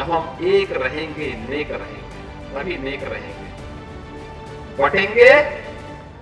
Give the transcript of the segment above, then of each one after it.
जब हम एक रहेंगे, नेक रहेंगे, तभी नेक रहेंगे। बटेंगे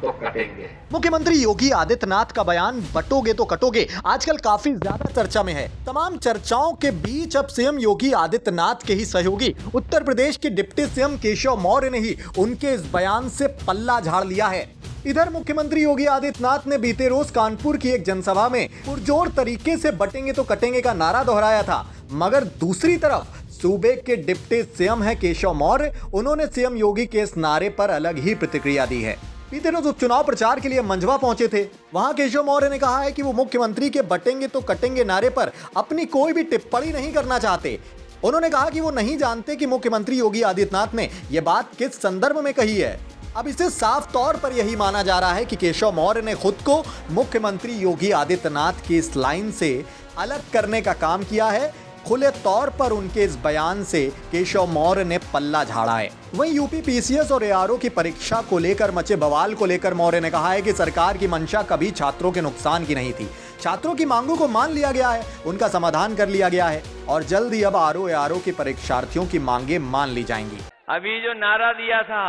तो कटेंगे। मुख्यमंत्री योगी आदित्यनाथ का बयान बटोगे तो कटोगे आजकल काफी ज्यादा चर्चा में है। तमाम चर्चाओं के बीच अब सीएम योगी आदित्यनाथ के ही सहयोगी उत्तर प्रदेश के डिप्टी सीएम केशव मौर्य ने ही उनके इस बयान से पल्ला झाड़ लिया है। इधर मुख्यमंत्री योगी आदित्यनाथ ने बीते रोज कानपुर की एक जनसभा में पुरजोर तरीके से बटेंगे तो कटेंगे का नारा दोहराया था, मगर दूसरी तरफ सूबे के डिप्टी सीएम है केशव मौर्य, उन्होंने सीएम योगी के इस नारे पर अलग ही प्रतिक्रिया दी है। बीते रोज उपचुनाव प्रचार के लिए मंझवा पहुंचे थे। वहां केशव मौर्य ने कहा है कि वो मुख्यमंत्री के बटेंगे तो कटेंगे नारे पर अपनी कोई भी टिप्पणी नहीं करना चाहते। उन्होंने कहा कि वो नहीं जानते कि मुख्यमंत्री योगी आदित्यनाथ ने यह बात किस संदर्भ में कही है। अब इसे साफ तौर पर यही माना जा रहा है कि केशव मौर्य ने खुद को मुख्यमंत्री योगी आदित्यनाथ की इस लाइन से अलग करने का काम किया है। खुले तौर पर उनके इस बयान से केशव मौर्य ने पल्ला झाड़ा है। वहीं यूपी पीसीएस और एआरओ की परीक्षा को लेकर मचे बवाल को लेकर मौर्य ने कहा है कि सरकार की मंशा कभी छात्रों के नुकसान की नहीं थी। छात्रों की मांगों को मान लिया गया है, उनका समाधान कर लिया गया है और जल्द ही अब आरओ एआरओ के परीक्षार्थियों की मांगे मान ली जाएंगी। अभी जो नारा दिया था,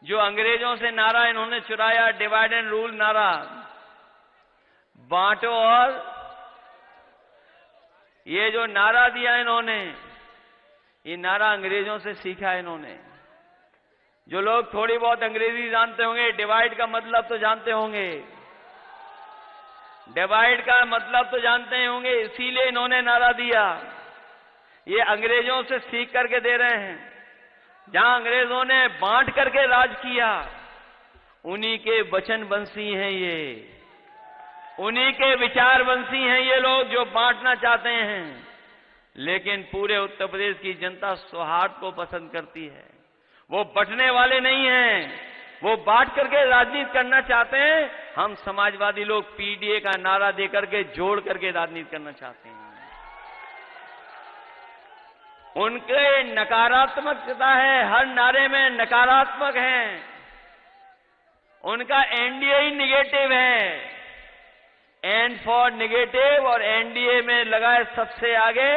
जो अंग्रेजों से नारा इन्होंने चुराया, डिवाइड एंड रूल नारा, बांटो, और ये जो नारा दिया इन्होंने, ये नारा अंग्रेजों से सीखा है इन्होंने। जो लोग थोड़ी बहुत अंग्रेजी जानते होंगे, डिवाइड का मतलब तो जानते होंगे, डिवाइड का मतलब तो जानते होंगे, इसीलिए इन्होंने नारा दिया। ये अंग्रेजों से सीख करके दे रहे हैं। जहां अंग्रेजों ने बांट करके राज किया, उन्हीं के वचन बंसी हैं ये, उन्हीं के विचार बंसी हैं ये लोग जो बांटना चाहते हैं। लेकिन पूरे उत्तर प्रदेश की जनता सौहार्द को पसंद करती है। वो बंटने वाले नहीं हैं, वो बांट करके राजनीति करना चाहते हैं। हम समाजवादी लोग पीडीए का नारा देकर के जोड़ करके राजनीति करना चाहते हैं। उनके नकारात्मकता है, हर नारे में नकारात्मक है। उनका एनडीए ही निगेटिव है, एन फॉर निगेटिव, और एनडीए में लगा है सबसे आगे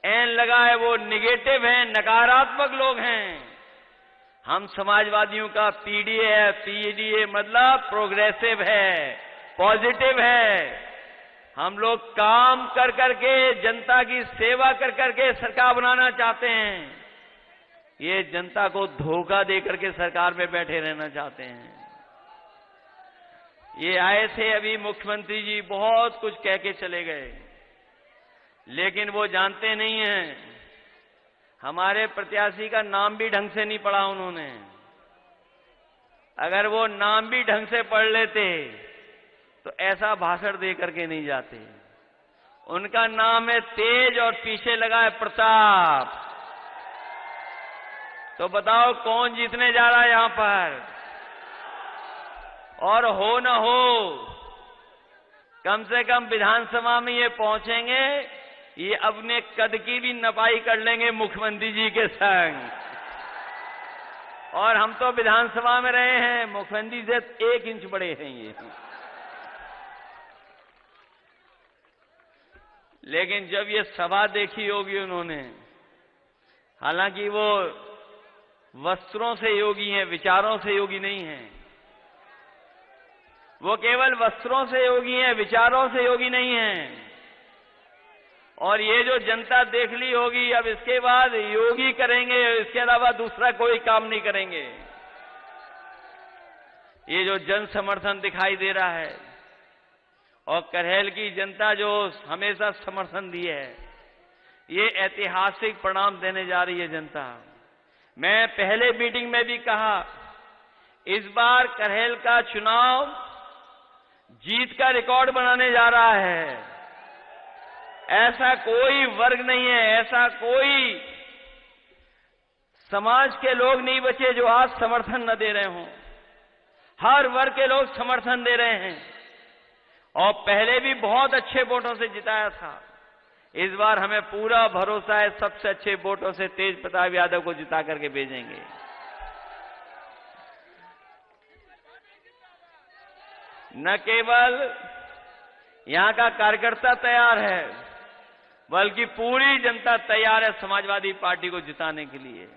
एन लगा है, वो निगेटिव है, नकारात्मक लोग हैं। हम समाजवादियों का पीडीए है, पीडीए मतलब प्रोग्रेसिव है, पॉजिटिव है। हम लोग काम कर करके, जनता की सेवा कर करके सरकार बनाना चाहते हैं। ये जनता को धोखा दे करके सरकार में बैठे रहना चाहते हैं। ये आए थे अभी मुख्यमंत्री जी, बहुत कुछ कह के चले गए, लेकिन वो जानते नहीं हैं हमारे प्रत्याशी का नाम भी ढंग से नहीं पढ़ा उन्होंने। अगर वो नाम भी ढंग से पढ़ लेते तो ऐसा भाषण दे करके नहीं जाते। उनका नाम है तेज और पीछे लगा है प्रताप। तो बताओ कौन जीतने जा रहा है यहां पर? और हो न हो, कम से कम विधानसभा में ये पहुंचेंगे, ये अपने कद की भी नपाई कर लेंगे मुख्यमंत्री जी के संग। और हम तो विधानसभा में रहे हैं, मुख्यमंत्री से 1 इंच बड़े हैं ये। लेकिन जब ये सभा देखी होगी उन्होंने, हालांकि वो वस्त्रों से योगी हैं, विचारों से योगी नहीं हैं। वो केवल वस्त्रों से योगी हैं, विचारों से योगी नहीं हैं। और ये जो जनता देख ली होगी, अब इसके बाद योगी करेंगे, इसके अलावा दूसरा कोई काम नहीं करेंगे। ये जो जन समर्थन दिखाई दे रहा है, और करहेल की जनता जो हमेशा समर्थन दी है, ये ऐतिहासिक परिणाम देने जा रही है जनता। मैं पहले मीटिंग में भी कहा, इस बार करहेल का चुनाव जीत का रिकॉर्ड बनाने जा रहा है। ऐसा कोई वर्ग नहीं है, ऐसा कोई समाज के लोग नहीं बचे जो आज समर्थन न दे रहे हों। हर वर्ग के लोग समर्थन दे रहे हैं, और पहले भी बहुत अच्छे वोटों से जिताया था। इस बार हमें पूरा भरोसा है, सबसे अच्छे वोटों से तेज प्रताप यादव को जिता करके भेजेंगे। न केवल यहां का कार्यकर्ता तैयार है, बल्कि पूरी जनता तैयार है समाजवादी पार्टी को जिताने के लिए।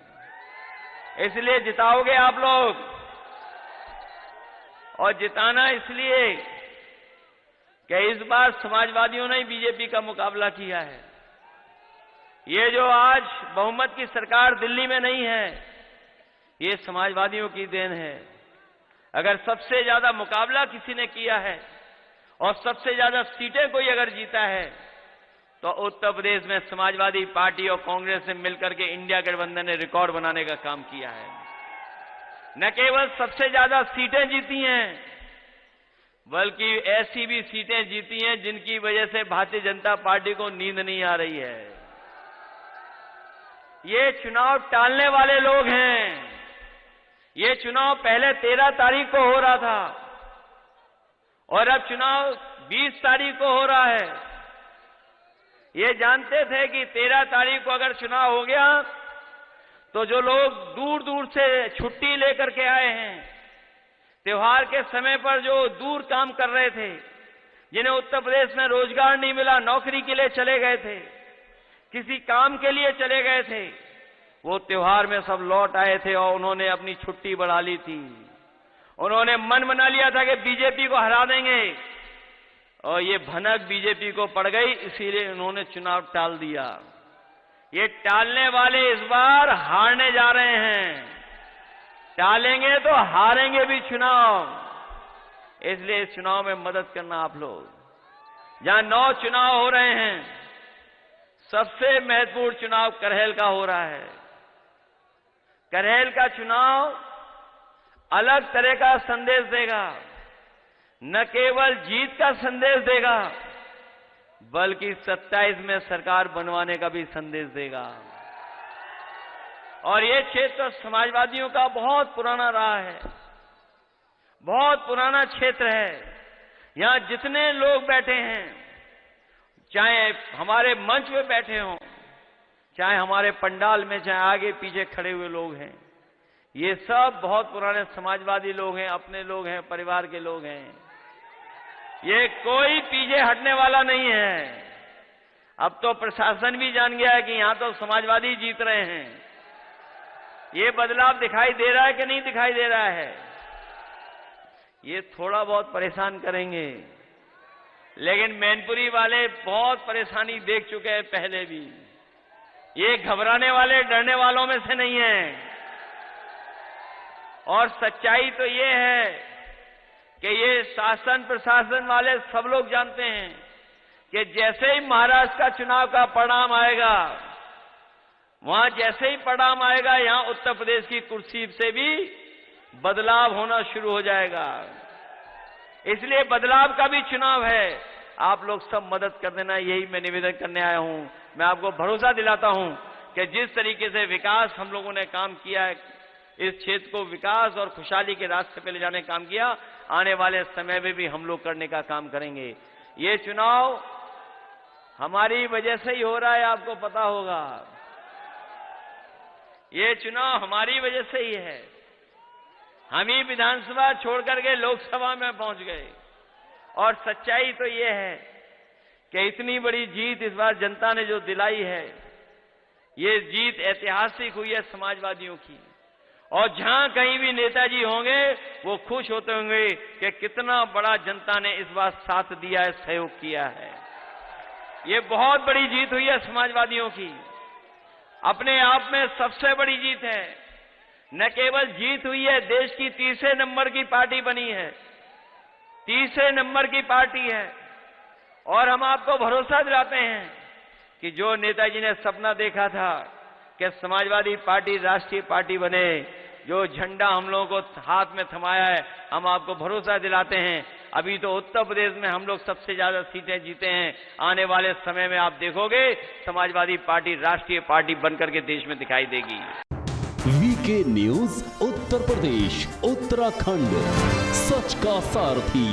इसलिए जिताओगे आप लोग, और जिताना इसलिए कि इस बार समाजवादियों ने बीजेपी का मुकाबला किया है। ये जो आज बहुमत की सरकार दिल्ली में नहीं है, ये समाजवादियों की देन है। अगर सबसे ज्यादा मुकाबला किसी ने किया है और सबसे ज्यादा सीटें कोई अगर जीता है तो उत्तर प्रदेश में समाजवादी पार्टी और कांग्रेस ने मिलकर के इंडिया गठबंधन ने रिकॉर्ड बनाने का काम किया है। न केवल सबसे ज्यादा सीटें जीती हैं, बल्कि ऐसी भी सीटें जीती हैं जिनकी वजह से भारतीय जनता पार्टी को नींद नहीं आ रही है। ये चुनाव टालने वाले लोग हैं। ये चुनाव पहले 13 तारीख को हो रहा था और अब चुनाव 20 तारीख को हो रहा है। ये जानते थे कि 13 तारीख को अगर चुनाव हो गया तो जो लोग दूर दूर से छुट्टी लेकर के आए हैं, त्योहार के समय पर जो दूर काम कर रहे थे, जिन्हें उत्तर प्रदेश में रोजगार नहीं मिला, नौकरी के लिए चले गए थे, किसी काम के लिए चले गए थे, वो त्योहार में सब लौट आए थे और उन्होंने अपनी छुट्टी बढ़ा ली थी। उन्होंने मन बना लिया था कि बीजेपी को हरा देंगे और ये भनक बीजेपी को पड़ गई, इसीलिए उन्होंने चुनाव टाल दिया। ये टालने वाले इस बार हारने जा रहे हैं। टालेंगे तो हारेंगे भी चुनाव। इसलिए इस चुनाव में मदद करना आप लोग। जहां 9 चुनाव हो रहे हैं, सबसे महत्वपूर्ण चुनाव करहल का हो रहा है। करहल का चुनाव अलग तरह का संदेश देगा। न केवल जीत का संदेश देगा, बल्कि 27 में सरकार बनवाने का भी संदेश देगा। और ये क्षेत्र समाजवादियों का बहुत पुराना रहा है, बहुत पुराना क्षेत्र है। यहां जितने लोग बैठे हैं, चाहे हमारे मंच में बैठे हों, चाहे हमारे पंडाल में, चाहे आगे पीछे खड़े हुए लोग हैं, ये सब बहुत पुराने समाजवादी लोग हैं, अपने लोग हैं, परिवार के लोग हैं। ये कोई पीछे हटने वाला नहीं है। अब तो प्रशासन भी जान गया है कि यहां तो समाजवादी जीत रहे हैं। ये बदलाव दिखाई दे रहा है कि नहीं दिखाई दे रहा है? ये थोड़ा बहुत परेशान करेंगे, लेकिन मैनपुरी वाले बहुत परेशानी देख चुके हैं पहले भी। ये घबराने वाले, डरने वालों में से नहीं है। और सच्चाई तो ये है कि ये शासन प्रशासन वाले सब लोग जानते हैं कि जैसे ही महाराष्ट्र का चुनाव का परिणाम आएगा, वहां जैसे ही परिणाम आएगा, यहां उत्तर प्रदेश की कुर्सी से भी बदलाव होना शुरू हो जाएगा। इसलिए बदलाव का भी चुनाव है। आप लोग सब मदद कर देना, यही मैं निवेदन करने आया हूं। मैं आपको भरोसा दिलाता हूं कि जिस तरीके से विकास हम लोगों ने काम किया है, इस क्षेत्र को विकास और खुशहाली के रास्ते पे ले जाने का काम किया, आने वाले समय में भी हम लोग करने का काम करेंगे। ये चुनाव हमारी वजह से ही हो रहा है, आपको पता होगा। ये चुनाव हमारी वजह से ही है। हम ही विधानसभा छोड़ करके लोकसभा में पहुंच गए। और सच्चाई तो ये है कि इतनी बड़ी जीत इस बार जनता ने जो दिलाई है, ये जीत ऐतिहासिक हुई है समाजवादियों की। और जहां कहीं भी नेताजी होंगे, वो खुश होते होंगे कि कितना बड़ा जनता ने इस बार साथ दिया है, सहयोग किया है। ये बहुत बड़ी जीत हुई है समाजवादियों की। अपने आप में सबसे बड़ी जीत है। न केवल जीत हुई है, देश की तीसरे नंबर की पार्टी बनी है, तीसरे नंबर की पार्टी है। और हम आपको भरोसा दिलाते हैं कि जो नेताजी ने सपना देखा था कि समाजवादी पार्टी राष्ट्रीय पार्टी बने, जो झंडा हम लोगों को हाथ में थमाया है, हम आपको भरोसा दिलाते हैं। अभी तो उत्तर प्रदेश में हम लोग सबसे ज्यादा सीटें जीते हैं। आने वाले समय में आप देखोगे समाजवादी पार्टी राष्ट्रीय पार्टी बनकर के देश में दिखाई देगी। वीके न्यूज उत्तर प्रदेश उत्तराखंड, सच का सारथी।